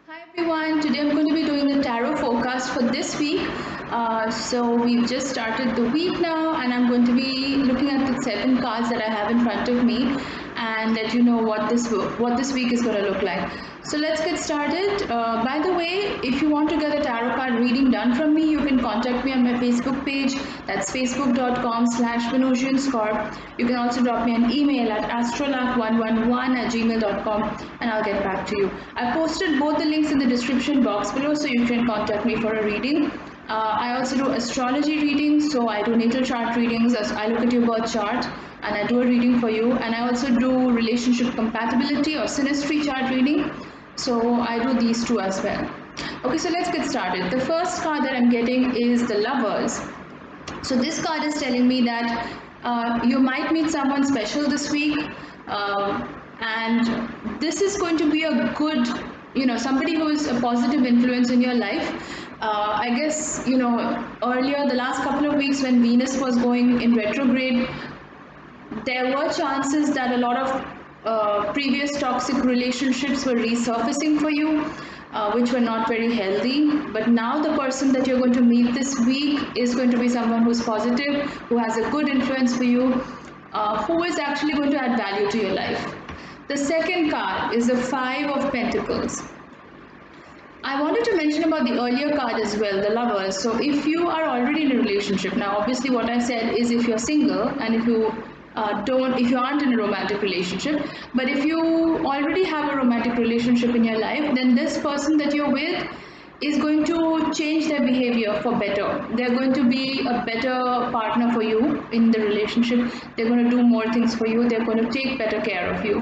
Hi everyone, today I'm going to be doing the tarot forecast for this week. So we've just started the week now, and I'm going to be looking at the 7 cards that I have in front of me and let you know what this week is going to look like. So let's get started. By the way, if you want to get a tarot card reading done from me, you can contact me on my Facebook page. That's facebook.com/VenusianScorp. You can also drop me an email at astrolac111@gmail.com and I'll get back to you. I posted both the links in the description box below so you can contact me for a reading. I also do astrology readings, so I do natal chart readings as I look at your birth chart and I do a reading for you, and I also do relationship compatibility or synastry chart reading, so I do these two as well. Okay, so let's get started. The first card that I'm getting is the Lovers. So this card is telling me that you might meet someone special this week, and this is going to be a good, somebody who is a positive influence in your life. I guess, earlier, the last couple of weeks when Venus was going in retrograde, there were chances that a lot of previous toxic relationships were resurfacing for you, which were not very healthy. But now the person that you're going to meet this week is going to be someone who's positive, who has a good influence for you, who is actually going to add value to your life. The second card is the Five of Pentacles. I wanted to mention about the earlier card as well, the Lovers. So if you are already in a relationship, now obviously what I said is if you're single and if you aren't in a romantic relationship, but if you already have a romantic relationship in your life, then this person that you're with is going to change their behavior for better. They're going to be a better partner for you in the relationship. They're going to do more things for you. They're going to take better care of you.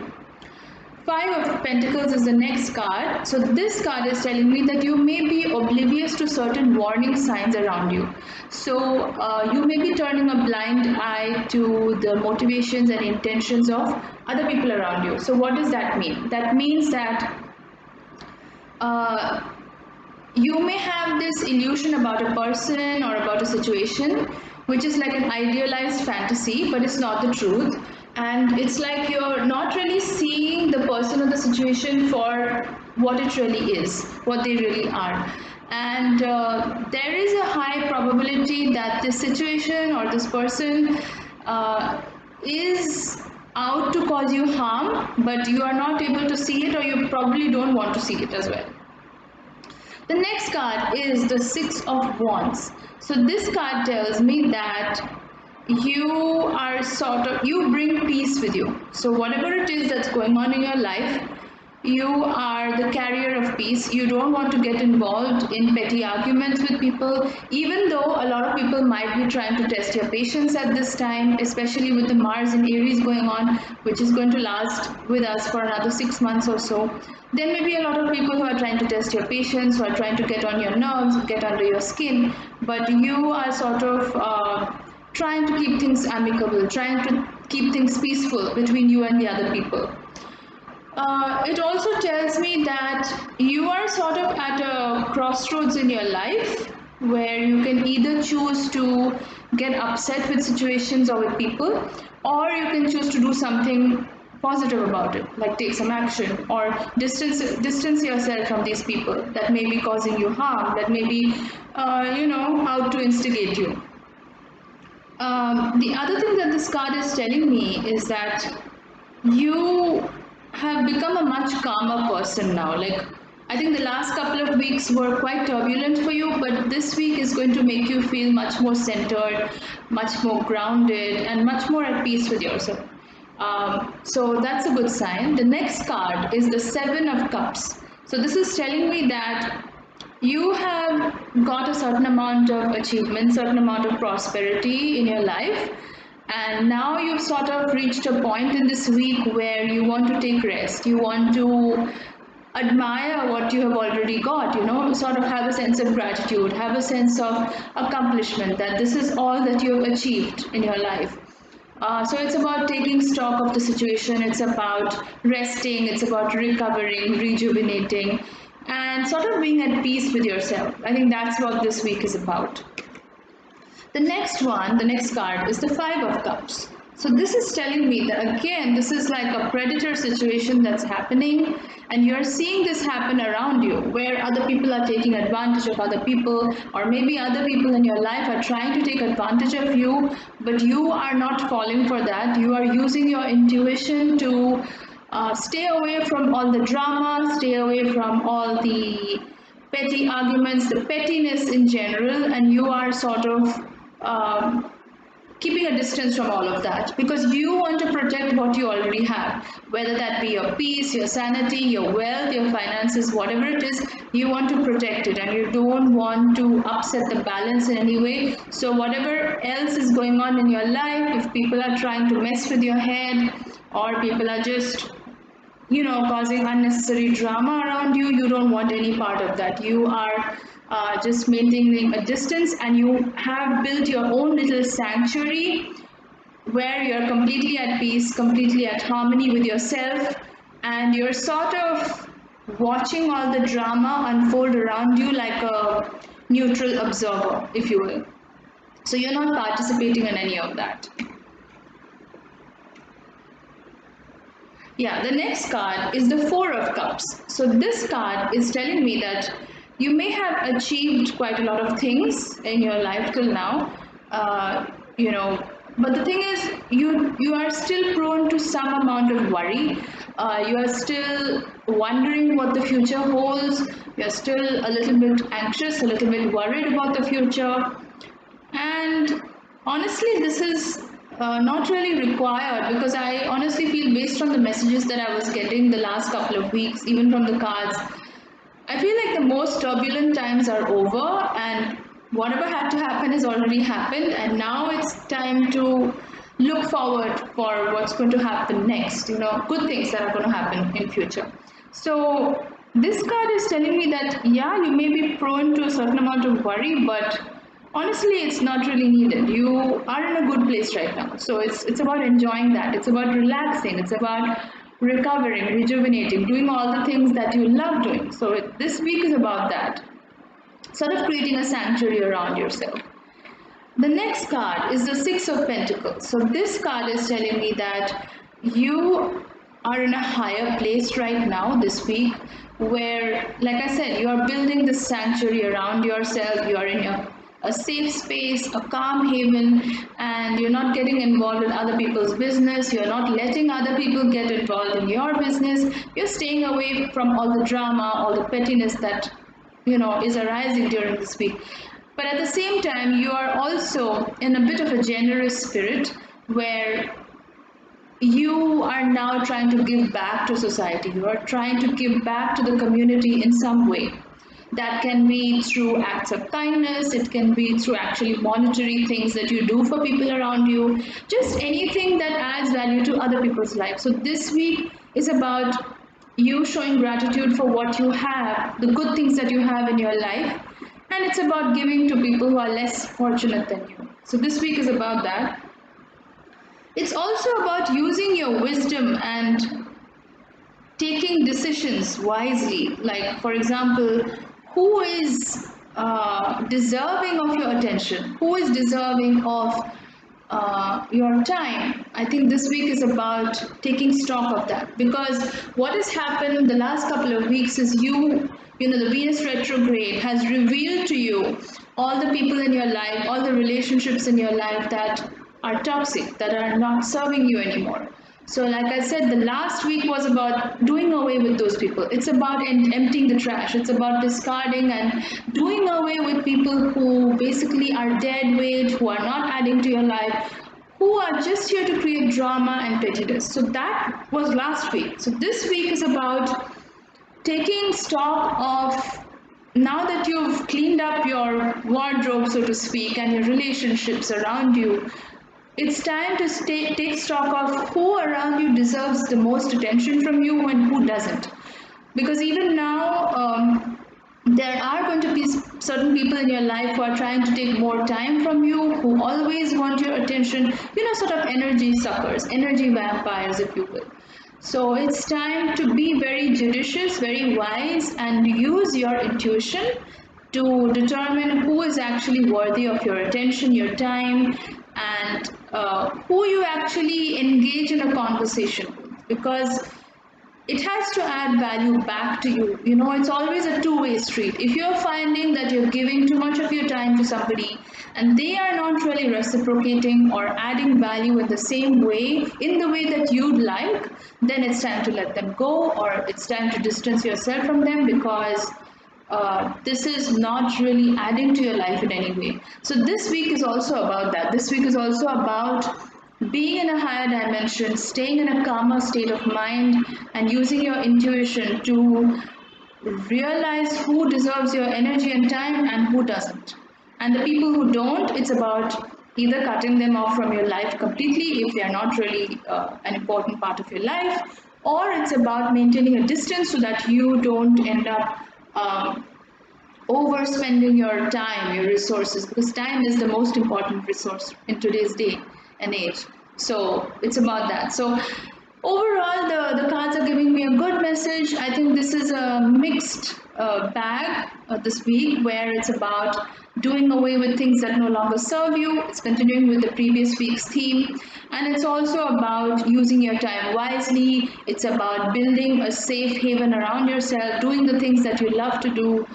Five of Pentacles is the next card. So this card is telling me that you may be oblivious to certain warning signs around you. So you may be turning a blind eye to the motivations and intentions of other people around you. So what does that mean? That means that you may have this illusion about a person or about a situation which is like an idealized fantasy, but it's not the truth, and it's like you're not really seeing the person or the situation for what it really is, what they really are. And there is a high probability that this situation or this person is out to cause you harm, but you are not able to see it, or you probably don't want to see it as well. The next card is the Six of Wands. So this card tells me that you bring peace with you. So whatever it is that's going on in your life, you are the carrier of peace. You don't want to get involved in petty arguments with people, even though a lot of people might be trying to test your patience at this time, especially with the Mars in Aries going on, which is going to last with us for another 6 months or so. There may be a lot of people who are trying to test your patience, who are trying to get on your nerves, get under your skin, but you are sort of trying to keep things amicable, trying to keep things peaceful between you and the other people. It also tells me that you are sort of at a crossroads in your life where you can either choose to get upset with situations or with people, or you can choose to do something positive about it, like take some action or distance yourself from these people that may be causing you harm, that may be, out to instigate you. The other thing that this card is telling me is that you have become a much calmer person now. Like, I think the last couple of weeks were quite turbulent for you, but this week is going to make you feel much more centered, much more grounded, and much more at peace with yourself. So that's a good sign. The next card is the Seven of Cups. So this is telling me that you have got a certain amount of achievement, certain amount of prosperity in your life, and now you've sort of reached a point in this week where you want to take rest. You want to admire what you have already got, sort of have a sense of gratitude, have a sense of accomplishment, that this is all that you have achieved in your life. So it's about taking stock of the situation, it's about resting, it's about recovering, rejuvenating, and sort of being at peace with yourself. I think that's what this week is about. The next card is the Five of Cups. So this is telling me that again, this is like a predator situation that's happening, and you're seeing this happen around you, where other people are taking advantage of other people, or maybe other people in your life are trying to take advantage of you, but you are not falling for that. You are using your intuition to stay away from all the drama, stay away from all the petty arguments, the pettiness in general, and you are sort of um, keeping a distance from all of that because you want to protect what you already have, whether that be your peace, your sanity, your wealth, your finances, whatever it is. You want to protect it and you don't want to upset the balance in any way. So whatever else is going on in your life, if people are trying to mess with your head or people are just causing unnecessary drama around you, you don't want any part of that. You are just maintaining a distance, and you have built your own little sanctuary where you're completely at peace, completely at harmony with yourself, and you're sort of watching all the drama unfold around you like a neutral observer, if you will. So you're not participating in any of that. Yeah, the next card is the Four of Cups. So this card is telling me that you may have achieved quite a lot of things in your life till now, uh, you know, but the thing is, you are still prone to some amount of worry. You are still wondering what the future holds. You are still a little bit anxious, a little bit worried about the future. And honestly, this is not really required because I honestly feel, based on the messages that I was getting the last couple of weeks, even from the cards, I feel like the most turbulent times are over and whatever had to happen has already happened, and now it's time to look forward for what's going to happen next, good things that are going to happen in future. So this card is telling me that yeah, you may be prone to a certain amount of worry, but honestly it's not really needed. You are in a good place right now, so it's about enjoying that. It's about relaxing, it's about recovering, rejuvenating, doing all the things that you love doing. So this week is about that, sort of creating a sanctuary around yourself. The next card is the Six of Pentacles. So this card is telling me that you are in a higher place right now this week, where, like I said, you are building this sanctuary around yourself. You are in a safe space, a calm haven, and you're not getting involved in other people's business. You're not letting other people get involved in your business. You're staying away from all the drama, all the pettiness that is arising during this week. But at the same time, you are also in a bit of a generous spirit where you are now trying to give back to society. You are trying to give back to the community in some way. That can be through acts of kindness, it can be through actually monetary things that you do for people around you, just anything that adds value to other people's lives. So this week is about you showing gratitude for what you have, the good things that you have in your life, and it's about giving to people who are less fortunate than you. So this week is about that. It's also about using your wisdom and taking decisions wisely. Like, for example, who is deserving of your attention? Who is deserving of your time? I think this week is about taking stock of that, because what has happened the last couple of weeks is the Venus retrograde has revealed to you all the people in your life, all the relationships in your life that are toxic, that are not serving you anymore. So, like I said, the last week was about doing away with those people. It's about emptying the trash. It's about discarding and doing away with people who basically are dead weight, who are not adding to your life, who are just here to create drama and pettiness. So that was last week. So this week is about taking stock of, now that you've cleaned up your wardrobe, so to speak, and your relationships around you, it's time to take stock of who around you deserves the most attention from you and who doesn't. Because even now, there are going to be certain people in your life who are trying to take more time from you, who always want your attention, sort of energy suckers, energy vampires, if you will. So it's time to be very judicious, very wise, and use your intuition to determine who is actually worthy of your attention, your time, and who you actually engage in a conversation with, because it has to add value back to you. You know, it's always a two-way street. If you're finding that you're giving too much of your time to somebody and they are not really reciprocating or adding value in the same way, in the way that you'd like, then it's time to let them go, or it's time to distance yourself from them, because this is not really adding to your life in any way. So this week is also about that. This week is also about being in a higher dimension, staying in a calmer state of mind, and using your intuition to realize who deserves your energy and time and who doesn't. And the people who don't, it's about either cutting them off from your life completely if they are not really an important part of your life, or it's about maintaining a distance so that you don't end up overspending your time, your resources, because time is the most important resource in today's day and age. So it's about that. So overall, the cards are giving me a good message. I think this is a mixed bag this week, where it's about doing away with things that no longer serve you. It's continuing with the previous week's theme, and it's also about using your time wisely. It's about building a safe haven around yourself, doing the things that you love to do,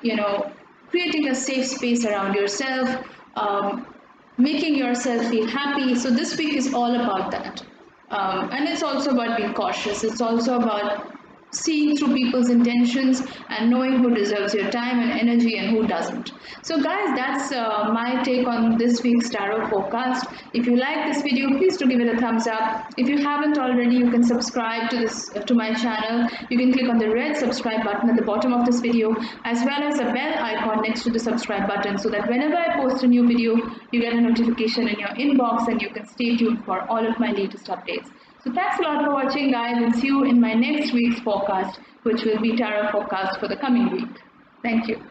you know, creating a safe space around yourself, making yourself feel happy. So this week is all about that. And it's also about being cautious. It's also about seeing through people's intentions and knowing who deserves your time and energy and who doesn't. So guys, that's my take on this week's tarot forecast. If you like this video, please do give it a thumbs up. If you haven't already, you can subscribe to this to my channel. You can click on the red subscribe button at the bottom of this video, as well as a bell icon next to the subscribe button, so that whenever I post a new video, you get a notification in your inbox and you can stay tuned for all of my latest updates. So thanks a lot for watching, guys, and see you in my next week's forecast, which will be tarot forecast for the coming week. Thank you.